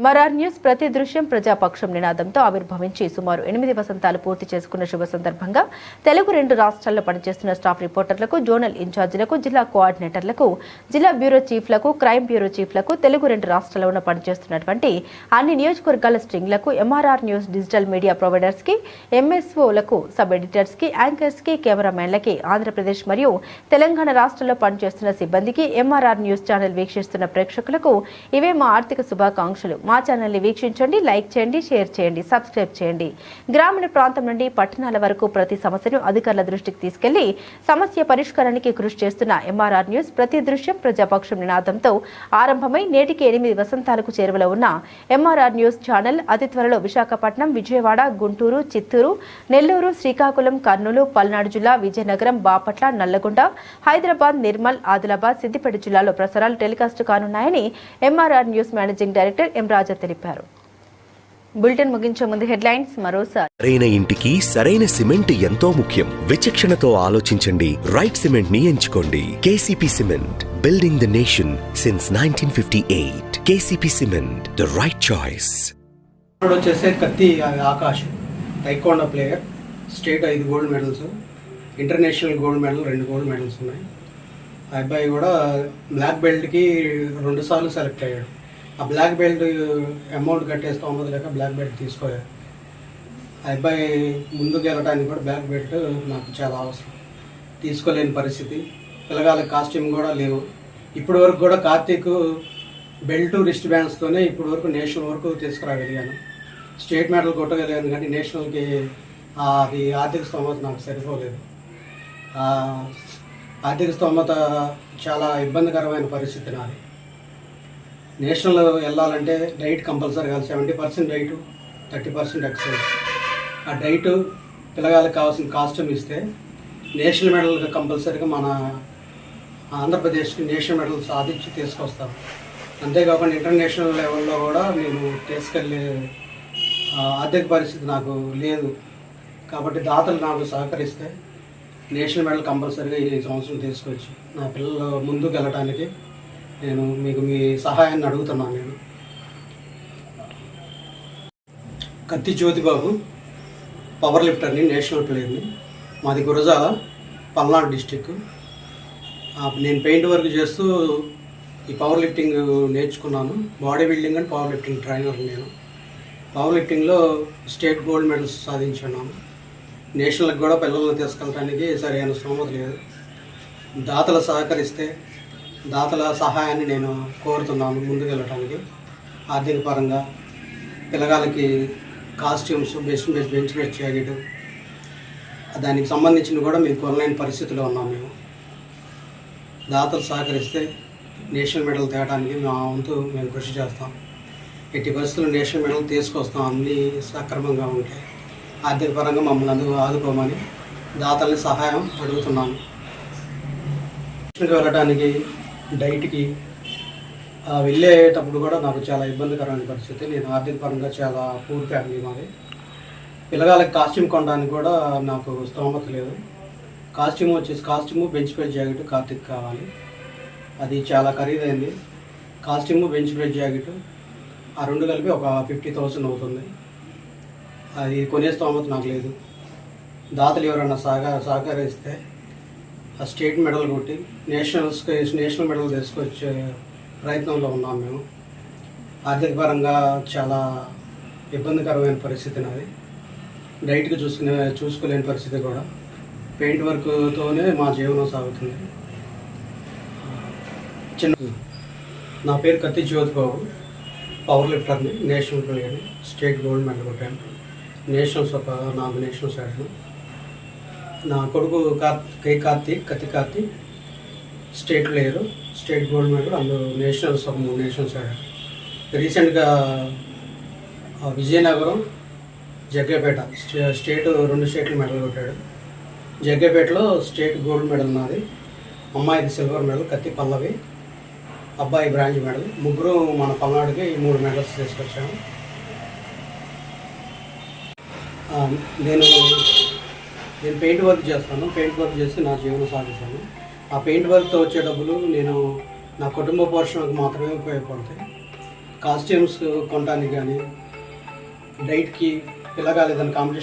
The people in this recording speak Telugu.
మరార్ న్యూస్ ప్రతి దృశ్యం ప్రజాపక్షం నినాదంతో ఆవిర్భవించి సుమారు 8 వసంతాలు పూర్తి చేసుకున్న శుభ సందర్భంగా తెలుగు 2 రాష్ట్రాల్లో పనిచేస్తున్న స్టాఫ్ రిపోర్టర్లకు, జోనల్ ఇన్ఛార్జీలకు, జిల్లా కోఆర్డినేటర్లకు, జిల్లా బ్యూరో చీఫ్లకు, క్రైమ్ బ్యూరో చీఫ్లకు, తెలుగు 2 రాష్ట్రాల్లో పనిచేస్తున్నటువంటి అన్ని నియోజకవర్గాల స్ట్రింగ్లకు, MRR news digital media providers కి, ఎంఎస్ఓలకు, సబ్ ఎడిటర్స్ కి, యాంకర్స్ కి, కెమెరామెన్లకి, ఆంధ్రప్రదేశ్ మరియు తెలంగాణ రాష్ట్రాల్లో పనిచేస్తున్న సిబ్బందికి, ఎంఆర్ఆర్ న్యూస్ ఛానల్ వీక్షిస్తున్న ప్రేక్షకులకు ఇవే మా ఆర్థిక శుభాకాంక్షలు. మా ఛానల్ని వీక్షించండి, లైక్ చేయండి, షేర్ చేయండి, సబ్స్క్రైబ్ చేయండి. గ్రామీణ ప్రాంతం నుండి పట్టణాల వరకు ప్రతి సమస్యను అధికారుల దృష్టికి తీసుకెళ్లి సమస్య పరిష్కారానికి కృషి చేస్తున్న ఎంఆర్ఆర్ న్యూస్ ప్రతి దృశ్యం ప్రజాపక్షం నినాదంతో ఆరంభమై నేటికి 8 వసంతాలకు చేరువలో ఉన్న ఎంఆర్ఆర్ న్యూస్ ఛానల్ అతి త్వరలో విశాఖపట్నం, విజయవాడ, గుంటూరు, చిత్తూరు, నెల్లూరు, శ్రీకాకుళం, కర్నూలు, పల్నాడు జిల్లా, విజయనగరం, బాపట్ల, నల్లగొండ, హైదరాబాద్, నిర్మల్, ఆదిలాబాద్, సిద్దిపేట జిల్లాలో ప్రసారాలు టెలికాస్ట్ కానున్నాయని MRR news managing director M Raja తెలిపారు. బులెటిన్ ముగించే ముందు హెడ్లైన్స్ మరోసారి. సరైన ఇంటికి సరైన సిమెంట్ ఎంతో ముఖ్యం. విచక్షణతో ఆలోచించండి. రైట్ సిమెంట్ ని ఎంచుకోండి. KCP cement, building the nation since 1958. KCP cement, the right choice. వచ్చేసే కత్తి Akash, taekwondo player, state 5 gold medals, international gold medal 2 gold medals ఉన్నాయి. ఆ అబ్బాయి కూడా బ్లాక్ బెల్ట్కి 2 సార్లు సెలెక్ట్ అయ్యాడు. ఆ బ్లాక్ బెల్ట్ అమౌంట్ కట్టేస్తే 9 లేక బ్లాక్ బెల్ట్ తీసుకోలేదు. ఆ అబ్బాయి ముందుకు వెళ్ళడానికి కూడా బ్లాక్ బెల్ట్ నాకు చాలా అవసరం. తీసుకోలేని పరిస్థితి. పిల్లగాళ్ళకి కాస్ట్యూమ్ కూడా లేవు. ఇప్పటి వరకు కూడా కార్తీక్ బెల్ట్, రిస్ట్ బ్యాండ్స్తోనే ఇప్పటి వరకు నేషనల్ వరకు తీసుకురాగలిగాను. స్టేట్ మెడల్ కొట్టగలిగాను, కానీ నేషనల్కి అది ఆర్థిక స్తోమత నాకు సరిపోలేదు. ఆర్థిక స్తోమత చాలా ఇబ్బందికరమైన పరిస్థితి నాది. నేషనల్ వెళ్ళాలంటే డైట్ కంపల్సరీ కాదు. 70% డైట్, 30% ఎక్సర్సైజ్. ఆ డైట్, పిల్లగాళ్ళకి కావాల్సిన కాస్ట్యూమ్ ఇస్తే నేషనల్ మెడల్ కంపల్సరీగా మన ఆంధ్రప్రదేశ్కి నేషనల్ మెడల్ సాధించి తీసుకొస్తాం. అంతేకాకుండా ఇంటర్నేషనల్ లెవెల్లో కూడా నేను తీసుకెళ్ళే ఆర్థిక పరిస్థితి నాకు లేదు. కాబట్టి దాతలు నాకు సహకరిస్తే నేషనల్ మెడల్ కంపల్సరీగా ఈ సంవత్సరం తీసుకొచ్చి నా పిల్లలు ముందుకు వెళ్ళడానికి నేను మీకు మీ సహాయాన్ని అడుగుతున్నాను. నేను కత్తి జ్యోతిబాబు, పవర్ లిఫ్టర్ని, నేషనల్ ప్లేయర్ని. మాది గురజాల, పల్నాడు డిస్టిక్. నేను పెయింట్ వర్క్ చేస్తూ ఈ పవర్ లిఫ్టింగ్ నేర్చుకున్నాను. Body building and power lifting trainer. నేను పవర్ లిఫ్టింగ్లో స్టేట్ గోల్డ్ మెడల్స్ సాధించున్నాను. నేషనల్కి కూడా పిల్లలను తీసుకెళ్ళడానికి సరైన స్తోమత లేదు. దాతలు సహకరిస్తే, దాతల సహాయాన్ని నేను కోరుతున్నాను ముందుకు వెళ్ళటానికి. ఆర్థిక పరంగా పిల్లగాళ్ళకి కాస్ట్యూమ్స్, బెంచ్ బెస్ట్ జాకెట్, దానికి సంబంధించిన కూడా మేము కొనలేని పరిస్థితిలో ఉన్నాం. మేము దాతలు సహకరిస్తే నేషనల్ మెడల్ తేయడానికి మా వంతు మేము కృషి చేస్తాం. ఎట్టి పరిస్థితుల్లో నేషనల్ మెడల్ తీసుకొస్తాం, అన్నీ సక్రమంగా ఉంటాయి. ఆర్థిక పరంగా మమ్మల్ని ఆదుకోమని దాతల్ని సహాయం అడుగుతున్నాను. వెళ్ళడానికి డైట్కి వెళ్ళేటప్పుడు కూడా నాకు చాలా ఇబ్బందికరమైన పరిస్థితి. నేను ఆర్థిక పరంగా చాలా పూర్ ఫ్యామిలీ మాది. పిల్లగాళ్ళకి కాస్ట్యూమ్ కొనడానికి కూడా నాకు స్తోమత లేదు. Costume, bench press jacket Karthik కావాలి. అది చాలా ఖరీదైంది. కాస్ట్యూము, బెంచ్ ప్రెస్ జాకెట్ ఆ 2 కలిపి ఒక 50,000 అవుతుంది. అది కొనే స్తోమత నాకు లేదు. దాతలు ఎవరైనా సహకరిస్తే ఆ స్టేట్ మెడల్ కొట్టి నేషనల్ మెడల్ తీసుకొచ్చే ప్రయత్నంలో ఉన్నాం మేము. ఆర్థిక పరంగా చాలా ఇబ్బందికరమైన పరిస్థితి నాది. డైట్కి చూసుకోలేని పరిస్థితి కూడా. పెయింట్ వర్క్తోనే మా జీవనం సాగుతుంది. నా పేరు కత్తి జ్యోతిబాబు, పవర్ లిఫ్టర్ని, నేషనల్ ప్లేయర్ని, స్టేట్ గోల్డ్ మెడల్ కొట్టాను. నేషనల్స్ ఒక 4 నేషనల్స్ ఆడాను. నా కొడుకు Karthik, Katti Karthik state player, state gold medal, అందులో నేషనల్స్ ఒక 3 నేషనల్స్ ఆడారు. రీసెంట్గా విజయనగరం, జగ్గపేట స్టేట్ 2 స్టేట్లు మెడల్ కొట్టాడు. జగ్గపేటలో స్టేట్ గోల్డ్ మెడల్ నాది, అమ్మాయిది సిల్వర్ మెడల్, కత్తి పల్లవి, అబ్బాయి బ్రాంజ్ మెడల్. ముగ్గురు మన పల్నాడుకి 3 మెడల్స్ తీసుకొచ్చాము. నేను పెయింట్ వర్క్ చేస్తాను. పెయింట్ వర్క్ చేసి నా జీవనం సాగిస్తాను. ఆ పెయింట్ వర్క్తో వచ్చే డబ్బులు నేను నా కుటుంబ పోషణకు మాత్రమే ఉపయోగపడతాయి. కాస్ట్యూమ్స్ కొనడానికి కానీ డైట్కి పిల్లగా లేదని కాంపిటీషన్